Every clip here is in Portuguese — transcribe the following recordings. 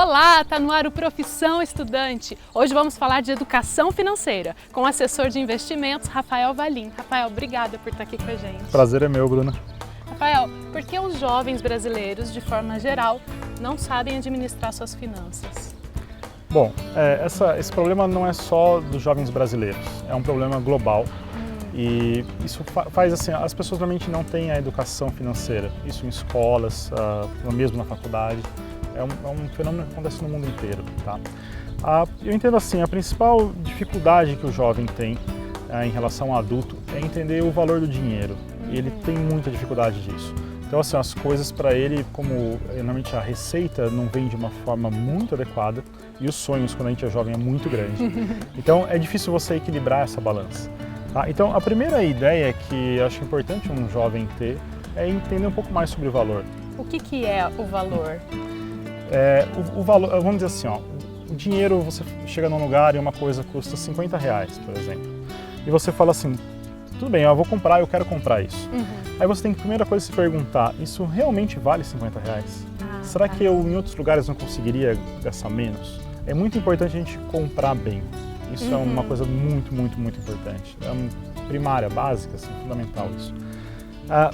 Olá, tá no ar o Profissão Estudante. Hoje vamos falar de educação financeira com o assessor de investimentos, Rafael Valim. Rafael, obrigada por estar aqui com a gente. Prazer é meu, Bruna. Rafael, por que os jovens brasileiros, de forma geral, não sabem administrar suas finanças? Bom, esse problema não é só dos jovens brasileiros, é um problema global. E isso faz assim, as pessoas realmente não têm a educação financeira, isso em escolas, mesmo na faculdade. É um fenômeno que acontece no mundo inteiro, tá? Eu entendo assim, a principal dificuldade que o jovem tem em relação ao adulto é entender o valor do dinheiro. E ele tem muita dificuldade disso. Então assim, as coisas para ele, como normalmente a receita não vem de uma forma muito adequada e os sonhos quando a gente é jovem é muito grande. Então é difícil você equilibrar essa balança. Tá? Então a primeira ideia que eu acho importante um jovem ter é entender um pouco mais sobre o valor. O que é o valor? O valor, vamos dizer assim, ó, o dinheiro, você chega num lugar e uma coisa custa R$50, por exemplo, e você fala assim, tudo bem, eu vou comprar, eu quero comprar isso. Aí você tem que, primeira coisa, se perguntar, isso realmente vale R$50? Será que eu em outros lugares não conseguiria gastar menos? É muito importante a gente comprar bem. Isso é uma coisa muito, muito, muito importante. É uma primária, básica, assim, fundamental isso.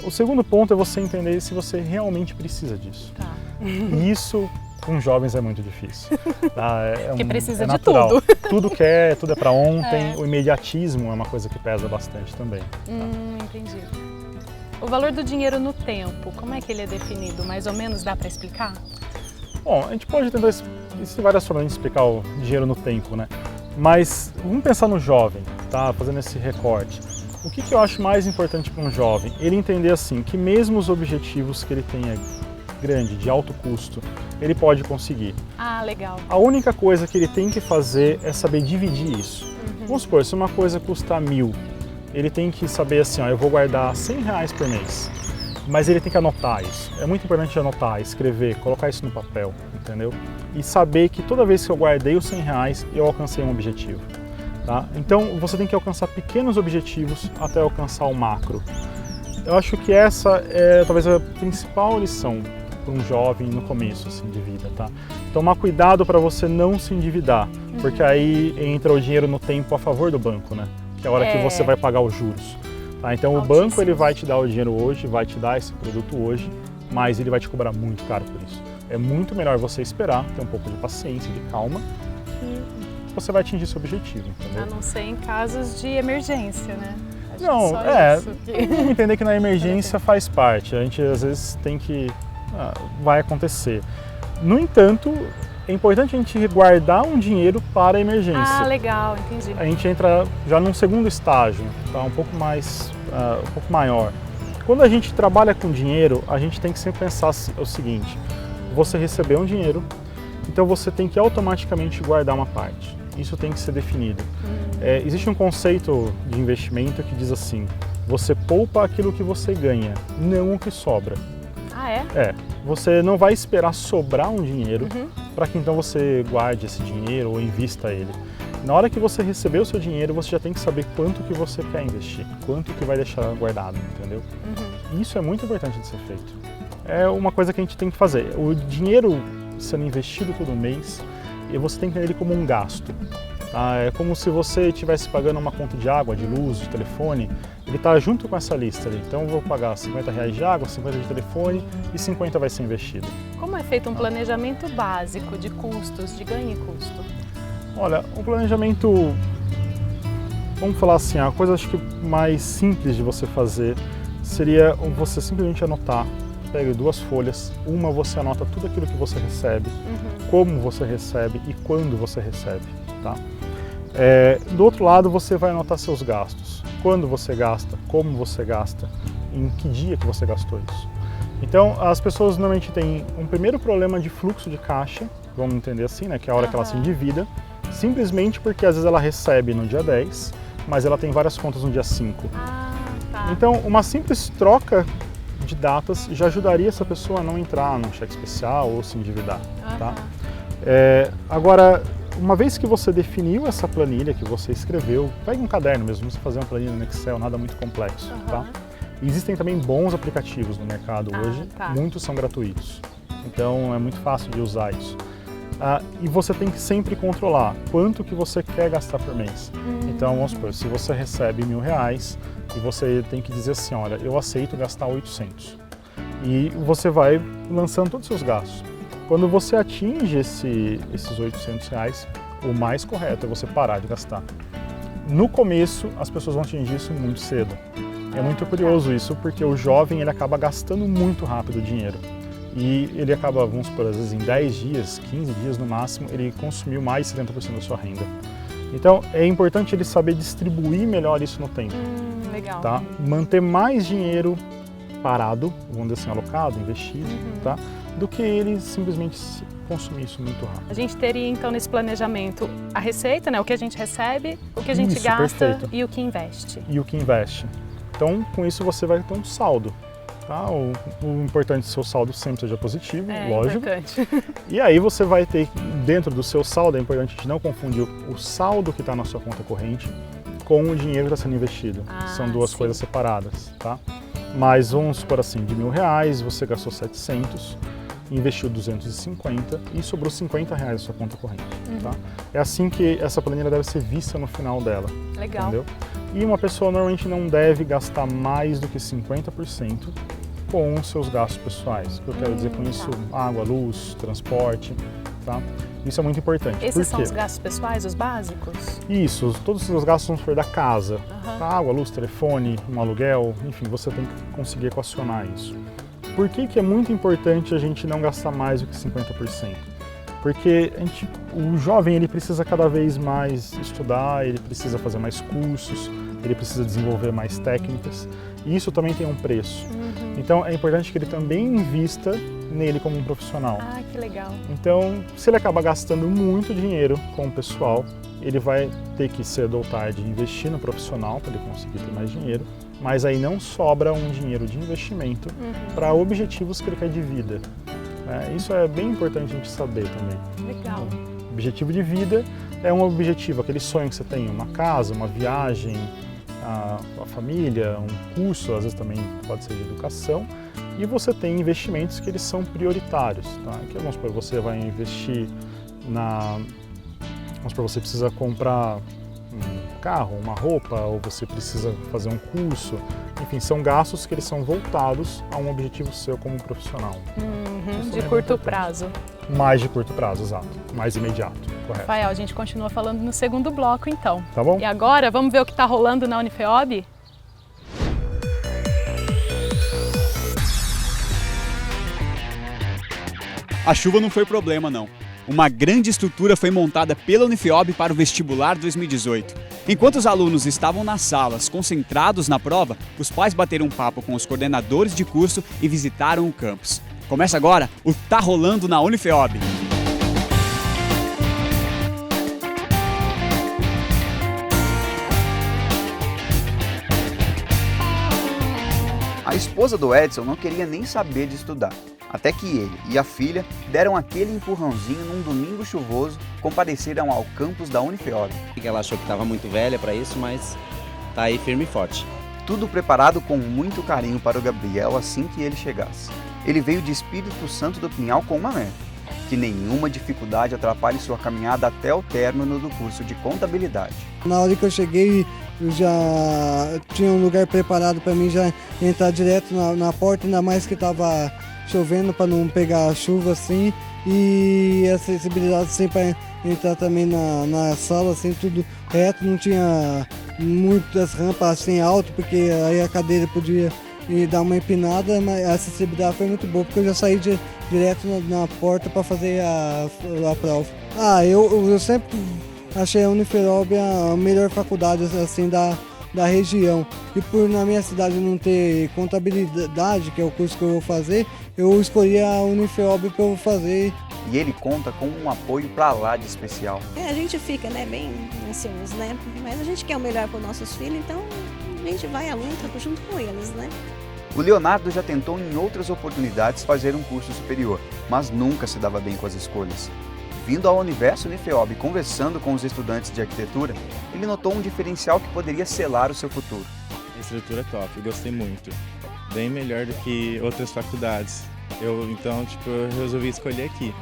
O segundo ponto é você entender se você realmente precisa disso. Tá. E isso, com jovens, é muito difícil. Tá? Porque precisa de natural. tudo. Tudo é para ontem. O imediatismo é uma coisa que pesa bastante também. Tá? Entendi. O valor do dinheiro no tempo, como é que ele é definido? Mais ou menos dá para explicar? Bom, a gente pode tentar, existem várias formas de explicar o dinheiro no tempo, né? Mas vamos pensar no jovem, tá? Fazendo esse recorte. O que eu acho mais importante para um jovem? Ele entender assim, que mesmo os objetivos que ele tenha grande, de alto custo, ele pode conseguir. Ah, legal. A única coisa que ele tem que fazer é saber dividir isso. Vamos supor, se uma coisa custa 1.000, ele tem que saber assim, ó, eu vou guardar R$100 por mês. Mas ele tem que anotar isso. É muito importante anotar, escrever, colocar isso no papel, entendeu? E saber que toda vez que eu guardei os R$100, eu alcancei um objetivo. Tá? Então você tem que alcançar pequenos objetivos até alcançar o macro. Eu acho que essa é talvez a principal lição para um jovem no começo assim, de vida. Tá? Tomar cuidado para você não se endividar, porque aí entra o dinheiro no tempo a favor do banco, né? Que é a hora que você vai pagar os juros. Tá? Então o banco ele vai te dar o dinheiro hoje, vai te dar esse produto hoje, mas ele vai te cobrar muito caro por isso. É muito melhor você esperar, ter um pouco de paciência, de calma, e você vai atingir seu objetivo, entendeu? A não ser em casos de emergência, né? Acho não, vamos entender que na emergência faz parte, a gente às vezes tem que, vai acontecer. No entanto, é importante a gente guardar um dinheiro para a emergência. Ah, legal, entendi. A gente entra já num segundo estágio, tá? Um pouco maior. Quando a gente trabalha com dinheiro, a gente tem que sempre pensar o seguinte, você recebeu um dinheiro, então você tem que automaticamente guardar uma parte. Isso tem que ser definido. Existe um conceito de investimento que diz assim, você poupa aquilo que você ganha, não o que sobra. Ah, é? Você não vai esperar sobrar um dinheiro para que então você guarde esse dinheiro ou invista ele. Na hora que você receber o seu dinheiro, você já tem que saber quanto que você quer investir, quanto que vai deixar guardado, entendeu? Isso é muito importante de ser feito. É uma coisa que a gente tem que fazer. O dinheiro sendo investido todo mês, e você tem que ter ele como um gasto. Tá? É como se você estivesse pagando uma conta de água, de luz, de telefone, ele está junto com essa lista ali. Então eu vou pagar R$50 de água, 50 de telefone e 50 vai ser investido. Como é feito um planejamento básico de custos, de ganho e custo? Olha, um planejamento, vamos falar assim, a coisa acho que mais simples de você fazer seria você simplesmente anotar, pega 2 folhas, uma você anota tudo aquilo que você recebe, como você recebe e quando você recebe. Tá? Do outro lado você vai anotar seus gastos, quando você gasta, como você gasta, em que dia que você gastou isso. Então as pessoas normalmente têm um primeiro problema de fluxo de caixa, vamos entender assim, né, que é a hora que ela se endivida, simplesmente porque às vezes ela recebe no dia 10, mas ela tem várias contas no dia 5. Tá. Então uma simples troca de datas já ajudaria essa pessoa a não entrar num cheque especial ou se endividar. Tá? Agora, uma vez que você definiu essa planilha que você escreveu, pegue um caderno mesmo, não precisa fazer uma planilha no Excel, nada muito complexo. Tá? Existem também bons aplicativos no mercado hoje, muitos são gratuitos, então é muito fácil de usar isso. E você tem que sempre controlar quanto que você quer gastar por mês. Então, vamos supor, se você recebe R$1.000 e você tem que dizer assim, olha, eu aceito gastar 800. E você vai lançando todos os seus gastos. Quando você atinge esses R$800, o mais correto é você parar de gastar. No começo, as pessoas vão atingir isso muito cedo. É muito curioso isso, porque o jovem ele acaba gastando muito rápido o dinheiro. E ele acaba, vamos supor, às vezes em 10 dias, 15 dias no máximo, ele consumiu mais de 70% da sua renda. Então, é importante ele saber distribuir melhor isso no tempo. Legal. Tá? Manter mais dinheiro parado, vamos dizer assim, alocado, investido, tá? Do que ele simplesmente consumir isso muito rápido. A gente teria, então, nesse planejamento a receita, né? O que a gente recebe, o que a gente Isso, gasta perfeito. e o que investe. E o que investe. Então, com isso você vai ter um saldo. Tá? O importante é que o seu saldo sempre seja positivo, lógico. Importante. E aí você vai ter, dentro do seu saldo, é importante a gente não confundir o saldo que está na sua conta corrente com o dinheiro que está sendo investido. São duas coisas separadas, tá? Mas vamos supor assim, de R$1.000 você gastou 700, investiu 250 e sobrou R$50 na sua conta corrente, tá? É assim que essa planilha deve ser vista no final dela. Legal. Entendeu? E uma pessoa normalmente não deve gastar mais do que 50% com os seus gastos pessoais. O que eu quero dizer com isso? Água, luz, transporte, tá? Isso é muito importante. Esses são os gastos pessoais, os básicos? Isso, todos os seus gastos vão for da casa. Água, luz, telefone, um aluguel, enfim, você tem que conseguir equacionar isso. Por que é muito importante a gente não gastar mais do que 50%? Porque o jovem ele precisa cada vez mais estudar, ele precisa fazer mais cursos, ele precisa desenvolver mais técnicas, e isso também tem um preço. Então é importante que ele também invista nele como um profissional. Ah, que legal. Então, se ele acaba gastando muito dinheiro com o pessoal, ele vai ter que cedo ou tarde investir no profissional para ele conseguir ter mais dinheiro, mas aí não sobra um dinheiro de investimento para objetivos que ele quer de vida. Isso é bem importante a gente saber também. Legal. O objetivo de vida é um objetivo, aquele sonho que você tem, uma casa, uma viagem, a família, um curso, às vezes também pode ser de educação, e você tem investimentos que eles são prioritários. Tá? Que, vamos supor, você vai investir vamos supor, você precisa comprar um carro, uma roupa, ou você precisa fazer um curso. Enfim, são gastos que eles são voltados a um objetivo seu como profissional. De curto prazo. Mais de curto prazo, exato. Mais imediato, correto. Rafael, a gente continua falando no segundo bloco, então. Tá bom? E agora, vamos ver o que está rolando na Unifeob? A chuva não foi problema, não. Uma grande estrutura foi montada pela Unifeob para o vestibular 2018. Enquanto os alunos estavam nas salas, concentrados na prova, os pais bateram um papo com os coordenadores de curso e visitaram o campus. Começa agora o Tá Rolando na Unifeob. A esposa do Edson não queria nem saber de estudar. Até que ele e a filha deram aquele empurrãozinho num domingo chuvoso, compareceram ao campus da Unifeob. Ela achou que estava muito velha para isso, mas tá aí firme e forte. Tudo preparado com muito carinho para o Gabriel assim que ele chegasse. Ele veio de Espírito Santo do Pinhal com uma meta: que nenhuma dificuldade atrapalhe sua caminhada até o término do curso de contabilidade. Na hora que eu cheguei, eu já tinha um lugar preparado para mim já entrar direto na porta, ainda mais que estava chovendo para não pegar a chuva assim, e acessibilidade assim para entrar também na sala, assim, tudo reto, não tinha muitas rampas assim alto, porque aí a cadeira podia dar uma empinada, mas a acessibilidade foi muito boa, porque eu já saí direto na porta para fazer a prova. Eu sempre achei a Unifeob a melhor faculdade assim da região, e por na minha cidade não ter contabilidade, que é o curso que eu vou fazer, eu escolhi a Unifeob para eu fazer. E ele conta com um apoio pra lá de especial. A gente fica, bem ansioso, mas a gente quer o melhor para os nossos filhos, então a gente vai à luta junto com eles, O Leonardo já tentou em outras oportunidades fazer um curso superior, mas nunca se dava bem com as escolhas. Vindo ao universo Unifeob e conversando com os estudantes de arquitetura, ele notou um diferencial que poderia selar o seu futuro. A estrutura é top, gostei muito. Bem melhor do que outras faculdades. Então, eu resolvi escolher aqui.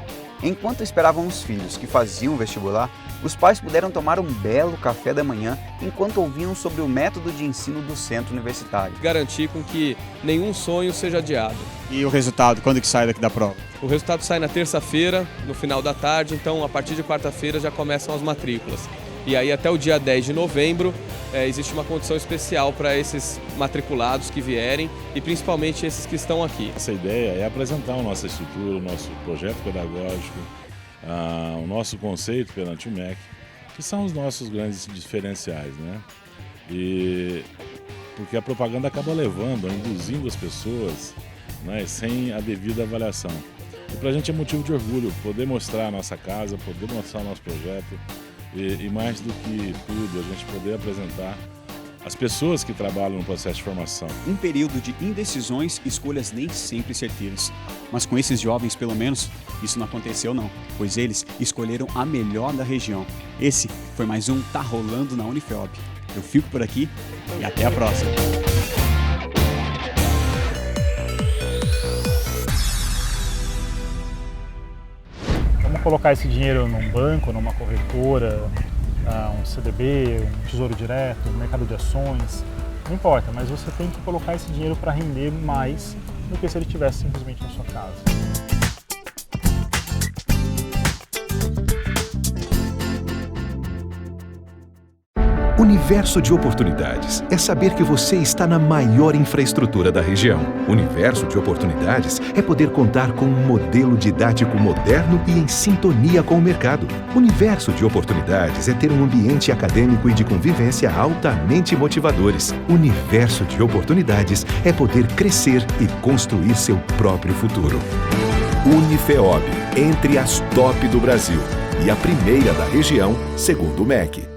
Enquanto esperavam os filhos que faziam o vestibular, os pais puderam tomar um belo café da manhã enquanto ouviam sobre o método de ensino do centro universitário. Garantir com que nenhum sonho seja adiado. E o resultado, quando que sai daqui da prova? O resultado sai na terça-feira, no final da tarde, então a partir de quarta-feira já começam as matrículas. E aí até o dia 10 de novembro existe uma condição especial para esses matriculados que vierem e principalmente esses que estão aqui. Essa ideia é apresentar a nossa estrutura, o nosso projeto pedagógico, o nosso conceito perante o MEC, que são os nossos grandes diferenciais, né? E porque a propaganda acaba levando, induzindo as pessoas, né, sem a devida avaliação. E para a gente é motivo de orgulho poder mostrar a nossa casa, poder mostrar o nosso projeto e mais do que tudo, a gente poder apresentar as pessoas que trabalham no processo de formação. Um período de indecisões e escolhas nem sempre certeiras. Mas com esses jovens, pelo menos, isso não aconteceu não, pois eles escolheram a melhor da região. Esse foi mais um Tá Rolando na Unifeob. Eu fico por aqui e até a próxima. Vamos colocar esse dinheiro num banco, numa corretora, um CDB, um tesouro direto, um mercado de ações, não importa, mas você tem que colocar esse dinheiro para render mais do que se ele estivesse simplesmente na sua casa. Universo de oportunidades é saber que você está na maior infraestrutura da região. Universo de oportunidades é poder contar com um modelo didático moderno e em sintonia com o mercado. Universo de oportunidades é ter um ambiente acadêmico e de convivência altamente motivadores. Universo de oportunidades é poder crescer e construir seu próprio futuro. Unifeob, entre as top do Brasil e a primeira da região, segundo o MEC.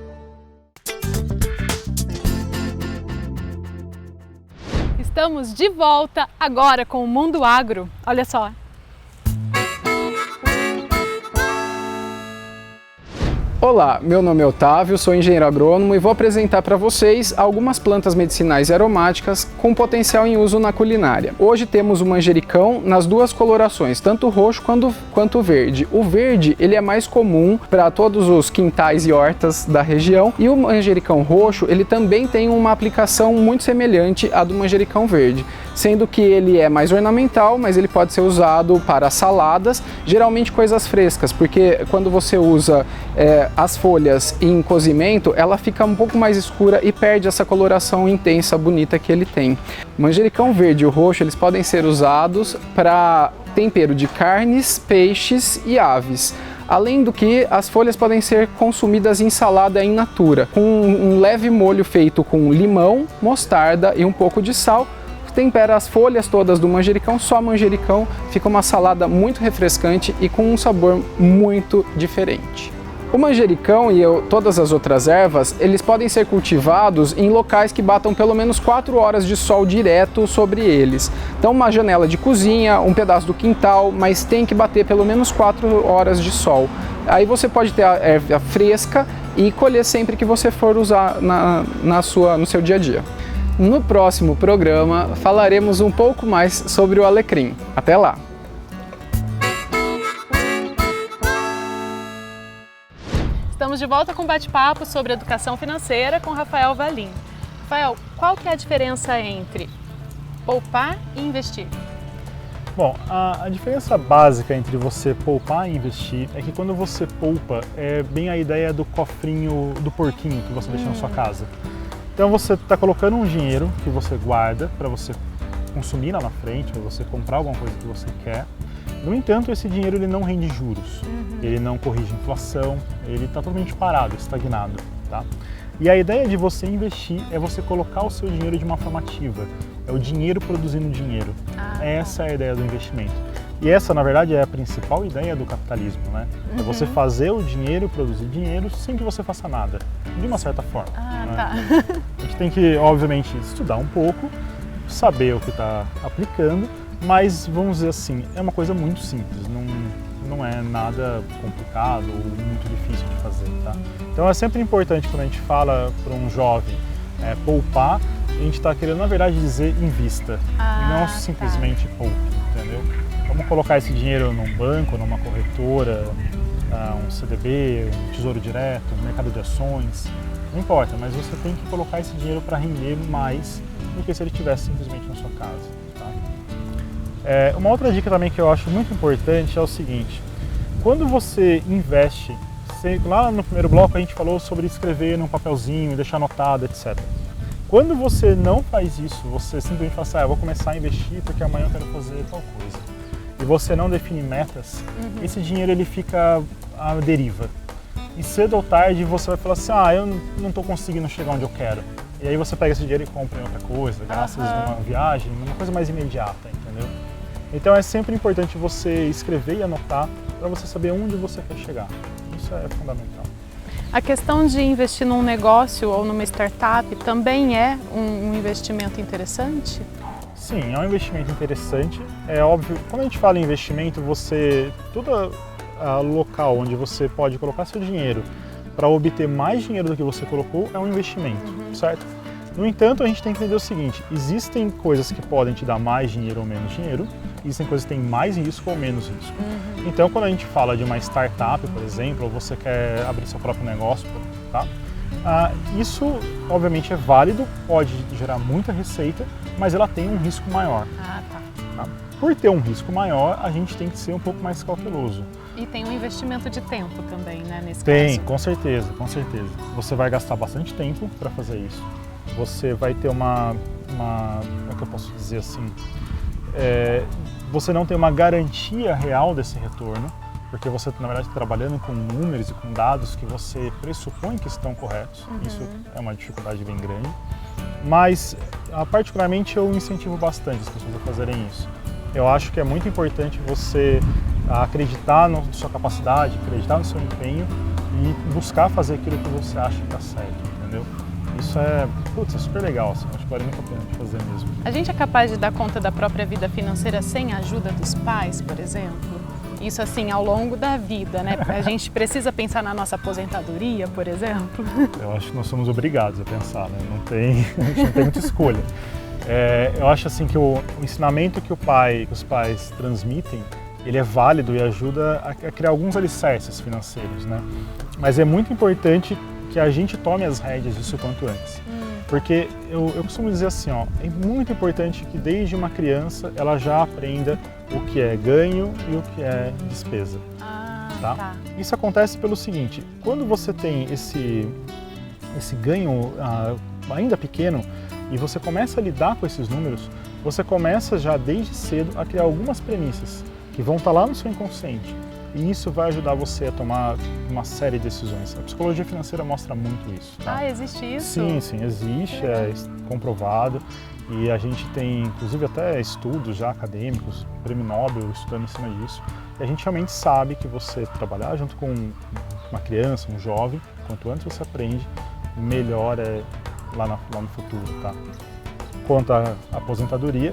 Estamos de volta agora com o Mundo Agro. Olha só. Olá, meu nome é Otávio, sou engenheiro agrônomo e vou apresentar para vocês algumas plantas medicinais e aromáticas com potencial em uso na culinária. Hoje temos o manjericão nas duas colorações, tanto o roxo quanto o verde. O verde ele é mais comum para todos os quintais e hortas da região e o manjericão roxo ele também tem uma aplicação muito semelhante à do manjericão verde, sendo que ele é mais ornamental, mas ele pode ser usado para saladas, geralmente coisas frescas, porque quando você usa as folhas em cozimento, ela fica um pouco mais escura e perde essa coloração intensa, bonita que ele tem. O manjericão verde e o roxo, eles podem ser usados para tempero de carnes, peixes e aves. Além do que, as folhas podem ser consumidas em salada in natura, com um leve molho feito com limão, mostarda e um pouco de sal. Tempera as folhas todas do manjericão, só manjericão, fica uma salada muito refrescante e com um sabor muito diferente. O manjericão e todas as outras ervas, eles podem ser cultivados em locais que batam pelo menos 4 horas de sol direto sobre eles. Então uma janela de cozinha, um pedaço do quintal, mas tem que bater pelo menos 4 horas de sol. Aí você pode ter a erva fresca e colher sempre que você for usar no seu dia a dia. No próximo programa falaremos um pouco mais sobre o alecrim. Até lá! Estamos de volta com um bate-papo sobre educação financeira com Rafael Valim. Rafael, qual que é a diferença entre poupar e investir? Bom, a diferença básica entre você poupar e investir é que quando você poupa, é bem a ideia do cofrinho do porquinho que você deixa na sua casa. Então você está colocando um dinheiro que você guarda para você consumir lá na frente, para você comprar alguma coisa que você quer. No entanto, esse dinheiro ele não rende juros, ele não corrige inflação, ele está totalmente parado, estagnado. Tá? E a ideia de você investir é você colocar o seu dinheiro de uma forma ativa, é o dinheiro produzindo dinheiro. Essa é a ideia do investimento. E essa, na verdade, é a principal ideia do capitalismo, né? É você fazer o dinheiro, produzir dinheiro, sem que você faça nada, de uma certa forma. Né? Tá. A gente tem que, obviamente, estudar um pouco, saber o que está aplicando, mas, vamos dizer assim, é uma coisa muito simples, não é nada complicado ou muito difícil de fazer, tá? Então é sempre importante quando a gente fala para um jovem poupar, a gente está querendo, na verdade, dizer invista, e não simplesmente poupe. entendeu? Vamos colocar esse dinheiro num banco, numa corretora, um CDB, um tesouro direto, um mercado de ações, não importa, mas você tem que colocar esse dinheiro para render mais do que se ele estivesse simplesmente na sua casa. Tá? Uma outra dica também que eu acho muito importante é o seguinte, quando você investe, lá no primeiro bloco a gente falou sobre escrever num papelzinho, deixar anotado, etc. Quando você não faz isso, você simplesmente fala assim, eu vou começar a investir porque amanhã eu quero fazer tal coisa, e você não define metas, esse dinheiro ele fica à deriva. E cedo ou tarde você vai falar assim, eu não estou conseguindo chegar onde eu quero. E aí você pega esse dinheiro e compra em outra coisa, gasta numa viagem, numa coisa mais imediata, entendeu? Então é sempre importante você escrever e anotar para você saber onde você quer chegar. Isso é fundamental. A questão de investir num negócio ou numa startup também é um investimento interessante? Sim, é um investimento interessante. É óbvio, quando a gente fala em investimento, todo local onde você pode colocar seu dinheiro para obter mais dinheiro do que você colocou é um investimento, certo? No entanto, a gente tem que entender o seguinte, existem coisas que podem te dar mais dinheiro ou menos dinheiro, existem coisas que têm mais risco ou menos risco. Então, quando a gente fala de uma startup, por exemplo, ou você quer abrir seu próprio negócio, tá? Isso, obviamente, é válido, pode gerar muita receita, mas ela tem um risco maior. Tá? Por ter um risco maior, a gente tem que ser um pouco mais cauteloso. E tem um investimento de tempo também, né, nesse caso? Tem, com certeza, com certeza. Você vai gastar bastante tempo para fazer isso. Você vai ter como é que eu posso dizer assim, você não tem uma garantia real desse retorno, porque você, na verdade, está trabalhando com números e com dados que você pressupõe que estão corretos. Isso é uma dificuldade bem grande. Mas, particularmente, eu incentivo bastante as pessoas a fazerem isso. Eu acho que é muito importante você acreditar na sua capacidade, acreditar no seu empenho e buscar fazer aquilo que você acha que está certo, entendeu? Isso é super legal, assim, acho que vale muito a pena de fazer mesmo. A gente é capaz de dar conta da própria vida financeira sem a ajuda dos pais, por exemplo? Isso assim, ao longo da vida, né? A gente precisa pensar na nossa aposentadoria, por exemplo? Eu acho que nós somos obrigados a pensar, né? A gente não tem muita escolha. Eu acho assim que o ensinamento que os pais transmitem, ele é válido e ajuda a criar alguns alicerces financeiros, né? Mas é muito importante que a gente tome as rédeas disso quanto antes. Porque eu costumo dizer assim, é muito importante que desde uma criança ela já aprenda o que é ganho e o que é despesa. Tá? Isso acontece pelo seguinte, quando você tem esse ganho ainda pequeno e você começa a lidar com esses números, você começa já desde cedo a criar algumas premissas que vão estar lá no seu inconsciente. E isso vai ajudar você a tomar uma série de decisões. A psicologia financeira mostra muito isso. Tá? Existe isso? Sim, existe, é comprovado. E a gente tem, inclusive, até estudos já acadêmicos, prêmio Nobel, estudando em cima disso. E a gente realmente sabe que você trabalhar junto com uma criança, um jovem, quanto antes você aprende, melhor é lá no futuro. Tá? Quanto à aposentadoria,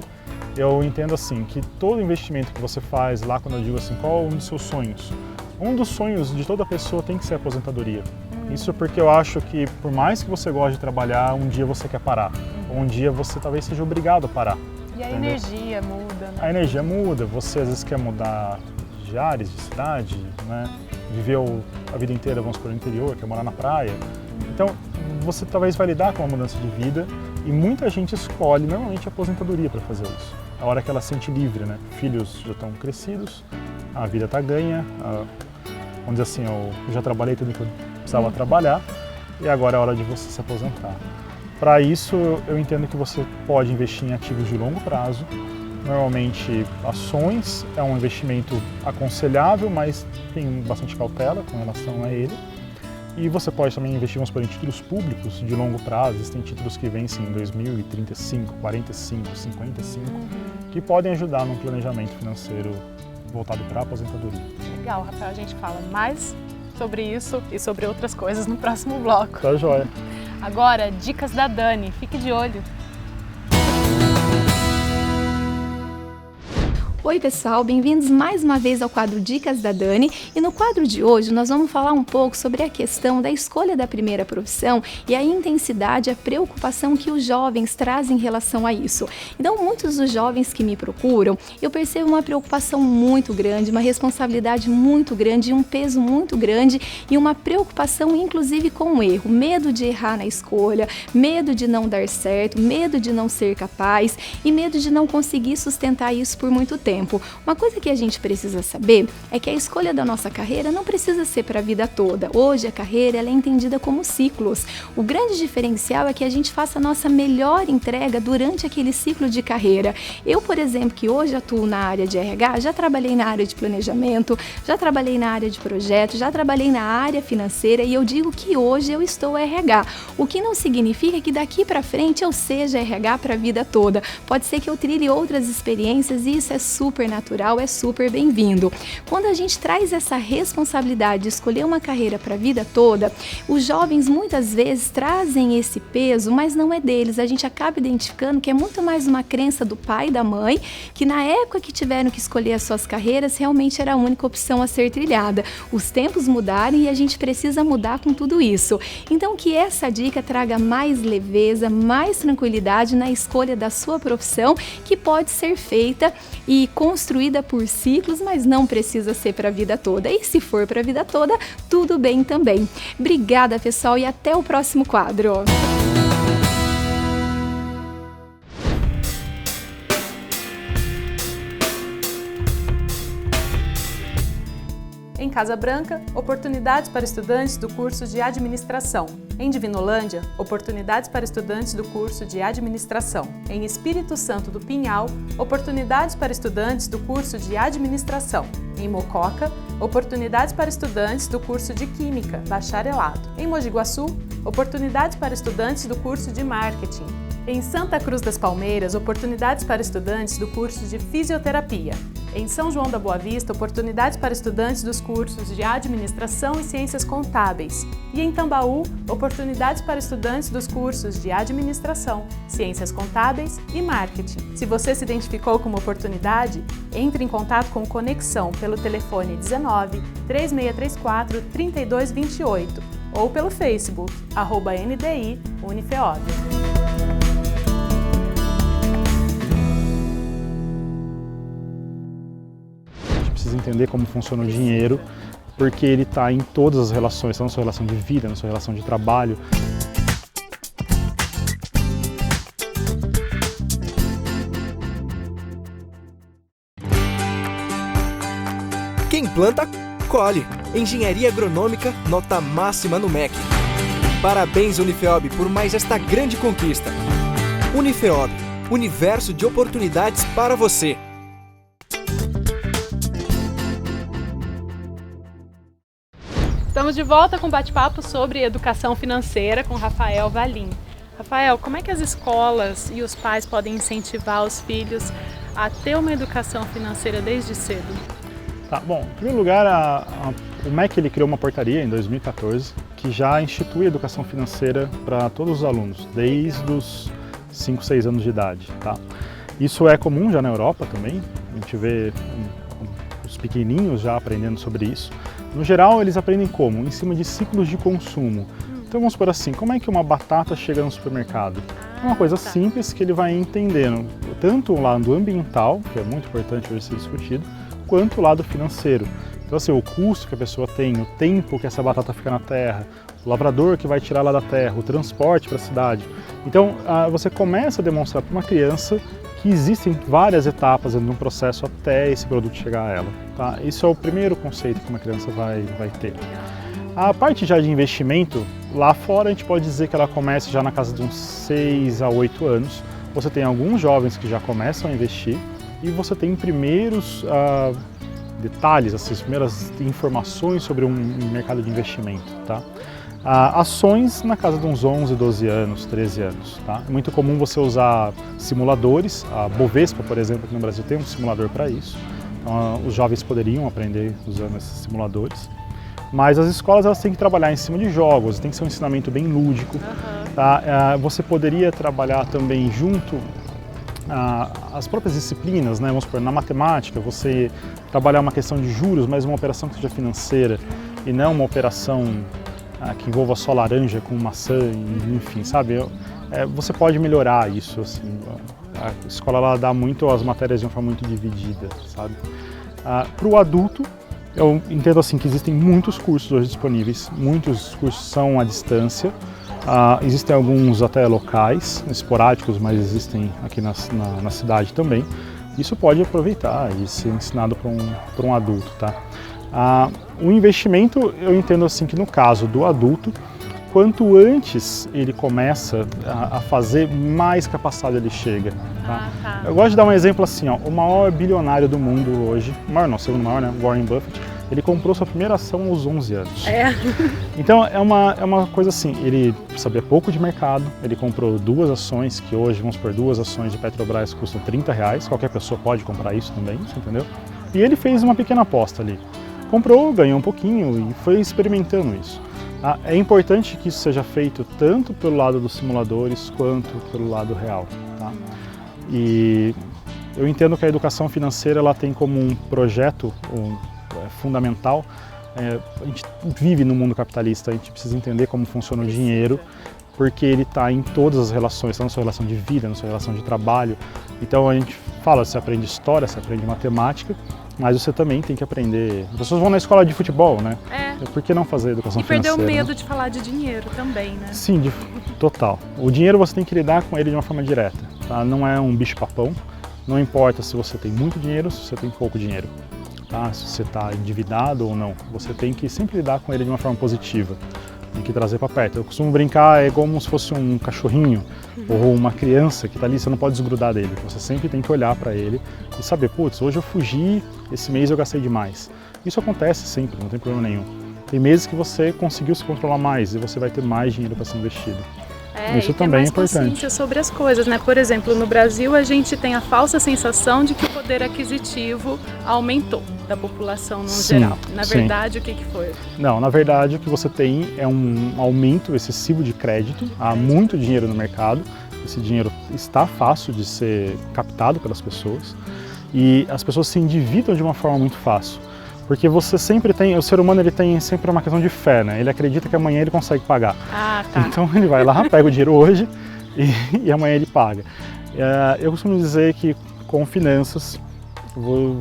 eu entendo assim, que todo investimento que você faz lá, quando eu digo assim, qual é um dos seus sonhos? Um dos sonhos de toda pessoa tem que ser a aposentadoria. Isso porque eu acho que, por mais que você goste de trabalhar, um dia você quer parar. Ou um dia você talvez seja obrigado a parar. E a energia muda, né? A energia muda, você às vezes quer mudar de áreas, de cidade, né? Viveu a vida inteira, vamos para o interior, quer morar na praia. Então, você talvez vai lidar com uma mudança de vida e muita gente escolhe normalmente a aposentadoria para fazer isso. A hora que ela se sente livre, né? Filhos já estão crescidos, a vida está ganha, vamos dizer assim, eu já trabalhei tudo que eu precisava trabalhar e agora é a hora de você se aposentar. Para isso, eu entendo que você pode investir em ativos de longo prazo. Normalmente, ações é um investimento aconselhável, mas tem bastante cautela com relação a ele. E você pode também investir, vamos supor, em títulos públicos de longo prazo. Existem títulos que vencem em 2035, 45, 55, que podem ajudar no planejamento financeiro voltado para a aposentadoria. Legal, Rafael, a gente fala mais sobre isso e sobre outras coisas no próximo bloco. Tá joia. Agora, dicas da Dani, fique de olho. Oi pessoal, bem-vindos mais uma vez ao quadro Dicas da Dani, e no quadro de hoje nós vamos falar um pouco sobre a questão da escolha da primeira profissão e a intensidade, a preocupação que os jovens trazem em relação a isso. Então muitos dos jovens que me procuram, eu percebo uma preocupação muito grande, uma responsabilidade muito grande, um peso muito grande e uma preocupação inclusive com o erro, medo de errar na escolha, medo de não dar certo, medo de não ser capaz e medo de não conseguir sustentar isso por muito tempo. Uma coisa que a gente precisa saber é que a escolha da nossa carreira não precisa ser para a vida toda. Hoje a carreira ela é entendida como ciclos. O grande diferencial é que a gente faça a nossa melhor entrega durante aquele ciclo de carreira. Eu, por exemplo, que hoje atuo na área de RH, já trabalhei na área de planejamento, já trabalhei na área de projetos, já trabalhei na área financeira e eu digo que hoje eu estou RH. O que não significa que daqui para frente eu seja RH para a vida toda. Pode ser que eu trilhe outras experiências e isso é super natural, é super bem-vindo. Quando a gente traz essa responsabilidade de escolher uma carreira para a vida toda, os jovens muitas vezes trazem esse peso, mas não é deles. A gente acaba identificando que é muito mais uma crença do pai e da mãe, que na época que tiveram que escolher as suas carreiras, realmente era a única opção a ser trilhada. Os tempos mudaram e a gente precisa mudar com tudo isso. Então que essa dica traga mais leveza, mais tranquilidade na escolha da sua profissão, que pode ser feita e construída por ciclos, mas não precisa ser para a vida toda. E se for para a vida toda, tudo bem também. Obrigada, pessoal, e até o próximo quadro. Em Casa Branca, oportunidades para estudantes do curso de Administração. Em Divinolândia, oportunidades para estudantes do curso de Administração. Em Espírito Santo do Pinhal, oportunidades para estudantes do curso de Administração. Em Mococa, oportunidades para estudantes do curso de Química, bacharelado. Em Mogi Guaçu, oportunidades para estudantes do curso de Marketing. Em Santa Cruz das Palmeiras, oportunidades para estudantes do curso de Fisioterapia. Em São João da Boa Vista, oportunidades para estudantes dos cursos de Administração e Ciências Contábeis. E em Tambaú, oportunidades para estudantes dos cursos de Administração, Ciências Contábeis e Marketing. Se você se identificou com uma oportunidade, entre em contato com Conexão pelo telefone 19 3634 3228 ou pelo Facebook, @NDI Unifeob. Precisa entender como funciona o dinheiro, porque ele está em todas as relações, na sua relação de vida, na sua relação de trabalho. Quem planta, colhe. Engenharia agronômica, nota máxima no MEC. Parabéns, Unifeob, por mais esta grande conquista. Unifeob, universo de oportunidades para você. Estamos de volta com um bate-papo sobre educação financeira com Rafael Valim. Rafael, como é que as escolas e os pais podem incentivar os filhos a ter uma educação financeira desde cedo? Tá, bom, em primeiro lugar, o MEC ele criou uma portaria em 2014 que já institui a educação financeira para todos os alunos, desde os 5, 6 anos de idade. Tá? Isso é comum já na Europa também, a gente vê os pequenininhos já aprendendo sobre isso. No geral, eles aprendem como? Em cima de ciclos de consumo. Então vamos por assim, como é que uma batata chega no supermercado? É uma coisa simples que ele vai entendendo, tanto o lado ambiental, que é muito importante hoje ser discutido, quanto o lado financeiro. Então assim, o custo que a pessoa tem, o tempo que essa batata fica na terra, o lavrador que vai tirar lá da terra, o transporte para a cidade. Então você começa a demonstrar para uma criança que existem várias etapas no processo até esse produto chegar a ela. Tá? Isso é o primeiro conceito que uma criança vai ter. A parte já de investimento, lá fora a gente pode dizer que ela começa já na casa de uns 6 a 8 anos. Você tem alguns jovens que já começam a investir e você tem primeiros detalhes, as primeiras informações sobre um mercado de investimento. Tá? Ações na casa de uns 11, 12 anos, 13 anos. Tá? É muito comum você usar simuladores, a Bovespa, por exemplo, aqui no Brasil tem um simulador para isso. Então, os jovens poderiam aprender usando esses simuladores. Mas as escolas elas têm que trabalhar em cima de jogos, tem que ser um ensinamento bem lúdico. Tá? Você poderia trabalhar também junto as próprias disciplinas, né? Vamos supor, na matemática, você trabalhar uma questão de juros, mas uma operação que seja financeira e não uma operação que envolva só laranja com maçã, enfim, sabe? Você pode melhorar isso, assim. A escola ela dá muito as matérias de uma forma muito dividida, sabe? Para o adulto, eu entendo assim que existem muitos cursos hoje disponíveis, muitos cursos são à distância. Existem alguns até locais, esporádicos, mas existem aqui na cidade também. Isso pode aproveitar e ser ensinado para um adulto, tá? O investimento, eu entendo assim que no caso do adulto, quanto antes ele começa a fazer, mais capacitado ele chega. Tá? Eu gosto de dar um exemplo assim, ó, o maior bilionário do mundo hoje, o maior não, o segundo maior, né, Warren Buffett, ele comprou sua primeira ação aos 11 anos. Então é uma coisa assim, ele sabia pouco de mercado, ele comprou 2 ações, que hoje, vamos supor, 2 ações de Petrobras custam R$30, qualquer pessoa pode comprar isso também, você entendeu? E ele fez uma pequena aposta ali. Comprou, ganhou um pouquinho e foi experimentando isso. É importante que isso seja feito tanto pelo lado dos simuladores quanto pelo lado real. Tá? E eu entendo que a educação financeira ela tem como um projeto fundamental. A gente vive no mundo capitalista, a gente precisa entender como funciona o dinheiro, porque ele está em todas as relações, está na sua relação de vida, na sua relação de trabalho. Então a gente fala, você aprende história, você aprende matemática, mas você também tem que aprender. As pessoas vão na escola de futebol, né? Por que não fazer educação financeira? E perder o medo de falar de dinheiro também, né? Sim, total. O dinheiro você tem que lidar com ele de uma forma direta, tá? Não é um bicho-papão, não importa se você tem muito dinheiro ou se você tem pouco dinheiro. Tá? Se você está endividado ou não, você tem que sempre lidar com ele de uma forma positiva. Tem que trazer para perto. Eu costumo brincar, é como se fosse um cachorrinho ou uma criança que está ali, você não pode desgrudar dele. Você sempre tem que olhar para ele e saber, putz, hoje eu fugi, esse mês eu gastei demais. Isso acontece sempre, não tem problema nenhum. Tem meses que você conseguiu se controlar mais e você vai ter mais dinheiro para ser investido. Isso também é importante. Consciência sobre as coisas, né? Por exemplo, no Brasil a gente tem a falsa sensação de que o poder aquisitivo aumentou da população no geral. Na verdade, o que foi? Não, na verdade o que você tem é um aumento excessivo de crédito. Há muito dinheiro no mercado. Esse dinheiro está fácil de ser captado pelas pessoas e as pessoas se endividam de uma forma muito fácil. Porque você sempre tem, o ser humano ele tem sempre uma questão de fé, né? Ele acredita que amanhã ele consegue pagar. Então ele vai lá, pega o dinheiro hoje e amanhã ele paga. Eu costumo dizer que com finanças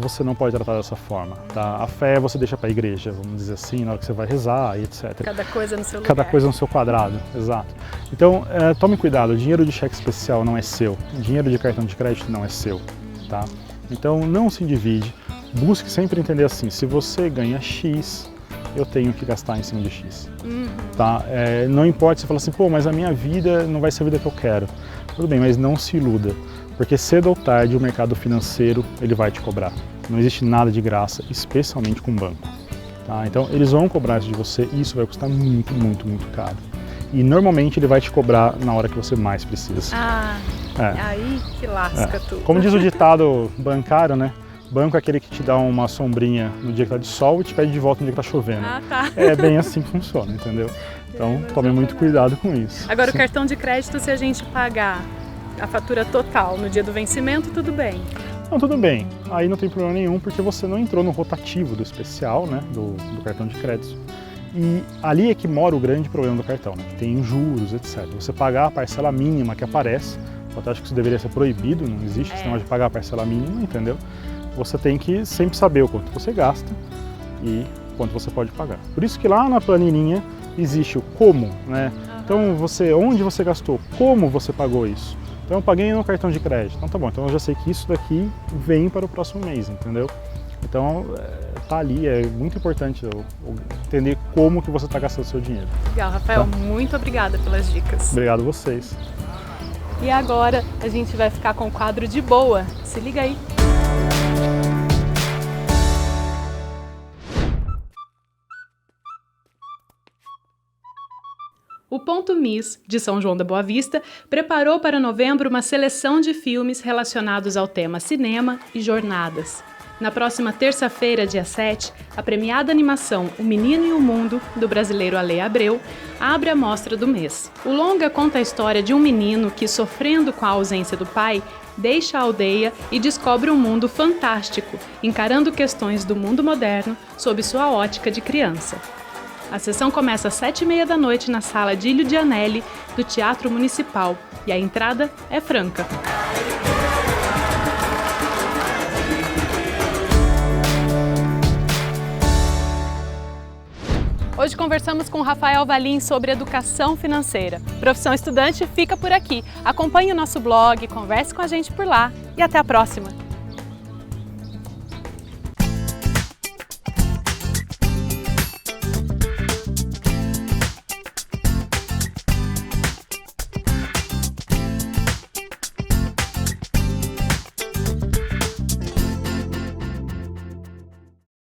você não pode tratar dessa forma, tá? A fé você deixa para a igreja, vamos dizer assim, na hora que você vai rezar e etc. Cada coisa no seu lugar. Cada coisa no seu quadrado, exato. Então tome cuidado, o dinheiro de cheque especial não é seu, o dinheiro de cartão de crédito não é seu, tá? Então não se divide. Busque sempre entender assim, se você ganha X, eu tenho que gastar em cima de X. Tá? Não importa se você fala assim, pô, mas a minha vida não vai ser a vida que eu quero. Tudo bem, mas não se iluda, porque cedo ou tarde o mercado financeiro ele vai te cobrar. Não existe nada de graça, especialmente com o banco. Tá? Então eles vão cobrar isso de você e isso vai custar muito, muito, muito caro. E normalmente ele vai te cobrar na hora que você mais precisa. Aí que lasca tudo. Como diz o ditado bancário, né? Banco é aquele que te dá uma sombrinha no dia que está de sol e te pede de volta no dia que está chovendo. É bem assim que funciona, entendeu? Então tome muito cuidado com isso. Agora o cartão de crédito, se a gente pagar a fatura total no dia do vencimento, tudo bem? Não, tudo bem. Aí não tem problema nenhum, porque você não entrou no rotativo do especial, né, do cartão de crédito. E ali é que mora o grande problema do cartão, né, que tem juros, etc. Você pagar a parcela mínima que aparece, eu até acho que isso deveria ser proibido, não existe esse negócio de pagar a parcela mínima, entendeu? Você tem que sempre saber o quanto você gasta e quanto você pode pagar. Por isso que lá na planilhinha existe o como, né? Então onde você gastou, como você pagou isso. Então eu paguei no cartão de crédito, então tá bom, então eu já sei que isso daqui vem para o próximo mês, entendeu? Então tá ali, é muito importante eu entender como que você está gastando o seu dinheiro. Legal, Rafael, muito obrigada pelas dicas. Obrigado a vocês. E agora a gente vai ficar com o quadro de boa, se liga aí. O Ponto Miss, de São João da Boa Vista, preparou para novembro uma seleção de filmes relacionados ao tema cinema e jornadas. Na próxima terça-feira, dia 7, a premiada animação O Menino e o Mundo, do brasileiro Ale Abreu, abre a mostra do mês. O longa conta a história de um menino que, sofrendo com a ausência do pai, deixa a aldeia e descobre um mundo fantástico, encarando questões do mundo moderno sob sua ótica de criança. A sessão começa às 7h30 na sala Dílio de Anelli, do Teatro Municipal, e a entrada é franca. Hoje conversamos com Rafael Valim sobre educação financeira. Profissão Estudante fica por aqui. Acompanhe o nosso blog, converse com a gente por lá e até a próxima!